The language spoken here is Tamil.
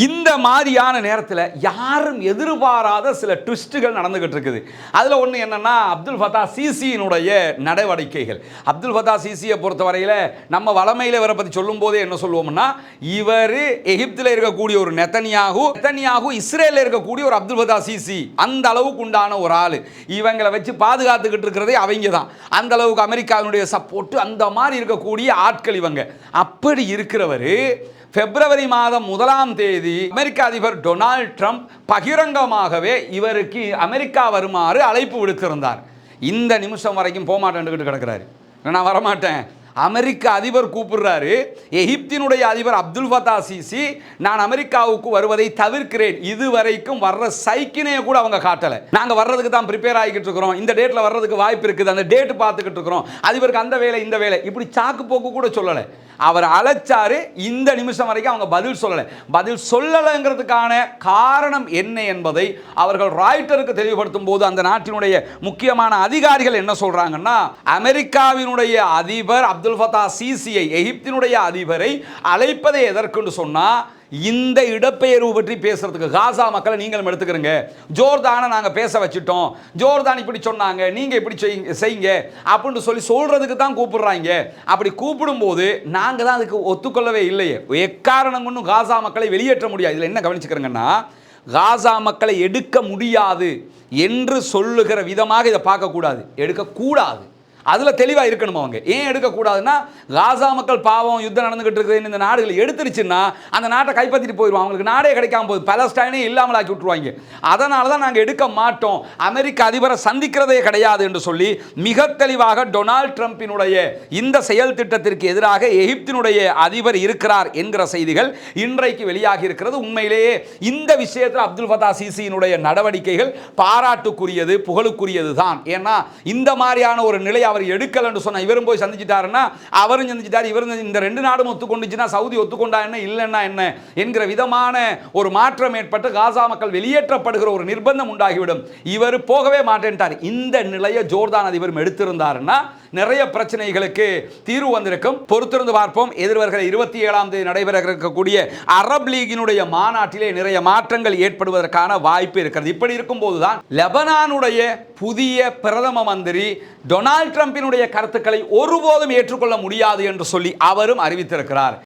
இந்த மாதிரியான நேரத்தில் யாரும் எதிர்பாராத சில ட்விஸ்ட்டுகள் நடந்துகிட்டு இருக்குது. அதில் ஒன்று என்னன்னா, அப்துல் ஃபத்தா சிசியினுடைய நடவடிக்கைகள். அப்துல் ஃபத்தா சிசியை பொறுத்தவரையில் நம்ம வளமையில் இவரை பற்றி சொல்லும் போதே என்ன சொல்லுவோம்னா, இவர் எகிப்தில் இருக்கக்கூடிய ஒரு நெத்தனியாகு இஸ்ரேலில் இருக்கக்கூடிய ஒரு அப்துல் ஃபத்தா சிசி, அந்த அளவுக்கு உண்டான ஒரு ஆள். இவங்களை வச்சு பாதுகாத்துக்கிட்டு இருக்கிறதே அவங்க தான். அந்த அளவுக்கு அமெரிக்காவினுடைய சப்போர்ட்டு, அந்த மாதிரி இருக்கக்கூடிய ஆட்கள் இவங்க. அப்படி இருக்கிறவர் பிப்ரவரி மாதம் 1ஆம் தேதி அமெரிக்க அதிபர் டொனால்ட் ட்ரம்ப் பகிரங்கமாகவே இவருக்கு அமெரிக்கா வருமாறு அழைப்பு விடுத்திருந்தார். இந்த நிமிஷம் வரைக்கும் போமாட்டேன்னுக்கிட்டு கிடக்கிறாரு. நான் வரமாட்டேன். அமெரிக்க அதிபர் கூப்பிடுறாரு. எகிப்தினுடைய அதிபர் அப்துல் ஃபத்தா சிசி, நான் அமெரிக்காவுக்கு வருவதை தவிர்க்கிறேன். இதுவரைக்கும் வர்ற சைக்கினையை கூட அவங்க காட்டலை. நாங்கள் வர்றதுக்கு தான் ப்ரிப்பேர் ஆகிக்கிட்டு இருக்கிறோம், இந்த டேட்டில் வர்றதுக்கு வாய்ப்பு இருக்குது, அந்த டேட்டு பார்த்துக்கிட்டு இருக்கிறோம், அதிபருக்கு அந்த வேலை இந்த வேலை, இப்படி சாக்கு போக்கு கூட சொல்லலை. அவர் அழைச்சாரு. இந்த நிமிஷம் வரைக்கும் அவங்க பதில் சொல்லலை. பதில் சொல்லலைங்கிறதுக்கான காரணம் என்ன என்பதை அவர்கள் ராய்ட்டருக்கு தெளிவுபடுத்தும் போது அந்த நாட்டினுடைய முக்கியமான அதிகாரிகள் என்ன சொல்றாங்கன்னா, அமெரிக்காவினுடைய அதிபர் அப்துல் ஃபத்தா சிசியை, எகிப்தினுடைய அதிபரை அழைப்பதை எதற்குன்னு சொன்னா, இந்த இடப்பெயர்வு பற்றி பேசுறதுக்கு. காசா மக்களை நீங்களும் எடுத்துக்கிறீங்க, ஜோர்தானை நாங்கள் பேச வச்சுட்டோம், ஜோர்தான் இப்படி சொன்னாங்க, நீங்கள் இப்படி செய்யுங்க அப்படின்னு சொல்றதுக்கு தான் கூப்பிடுறாங்க. அப்படி கூப்பிடும்போது நாங்கள் தான் அதுக்கு ஒத்துக்கொள்ளவே இல்லையே. எக்காரணம் கொண்டும் காசா மக்களை வெளியேற்ற முடியாது. இதில் என்ன கவனிச்சுக்கிறீங்கன்னா, காசா மக்களை எடுக்க முடியாது என்று சொல்லுகிற விதமாக இதை பார்க்கக்கூடாது, எடுக்கக்கூடாது. அதில் தெளிவாக இருக்கணும். அவங்க ஏன் எடுக்கக்கூடாதுன்னா, காசா மக்கள் பாவம், யுத்தம் நடந்துகிட்டு இருக்குது, இந்த நாடுகளை எடுத்துருச்சுன்னா அந்த நாட்டை கைப்பற்றிட்டு போயிடுவோம், அவங்களுக்கு நாடே கிடைக்காம போகுது, பலஸ்டைனே இல்லாமல் ஆக்கி விட்டுருவாங்க. அதனால தான் நாங்கள் எடுக்க மாட்டோம், அமெரிக்க அதிபரை சந்திக்கிறதே கிடையாது என்று சொல்லி மிக தெளிவாக டொனால்ட் ட்ரம்பினுடைய இந்த செயல் திட்டத்திற்கு எதிராக எகிப்தினுடைய அதிபர் இருக்கிறார் என்கிற செய்திகள் இன்றைக்கு வெளியாகி இருக்கிறது. உண்மையிலேயே இந்த விஷயத்தில் அப்துல் ஃபத்தா சிசியினுடைய நடவடிக்கைகள் பாராட்டுக்குரியது, புகழுக்குரியது தான். ஏன்னா இந்த மாதிரியான ஒரு நிலை அவர் எடுக்கல என்று சொன்னா, இவரும் போய் சந்திச்சிட்டாருன்னா அவரும் சந்திச்சிட்டார், இவரும் இந்த ரெண்டு நாடும் ஒத்துக்கொண்டுச்சுன்னா சவுதி ஒத்துக்கொண்டா என்ன, இல்லைன்னா என்ன என்கிற விதமான ஒரு மாற்றம் ஏற்பட்டு காசா மக்கள் வெளியேற்றப்படுகிற ஒரு நிர்பந்தம் உண்டாகிவிடும். இவர் போகவே மாட்டேன்ட்டார். இந்த நிலையை ஜோர்தான் அதிபரும் எடுத்திருந்தாருன்னா நிறைய பிரச்சனைகளுக்கு தீர்வு வந்திருக்கும். பொறுத்திருந்து பார்ப்போம். எதிர்வருகிற 27ஆம் தேதி நடைபெற இருக்கக்கூடிய அரப் லீகினுடைய மாநாட்டிலே நிறைய மாற்றங்கள் ஏற்படுவதற்கான வாய்ப்பு இருக்கிறது. இப்படி இருக்கும் போதுதான் லெபனானுடைய புதிய பிரதம மந்திரி டொனால்ட் ட்ரம்பினுடைய கருத்துக்களை ஒருபோதும் ஏற்றுக்கொள்ள முடியாது என்று சொல்லி அவரும் அறிவித்திருக்கிறார்.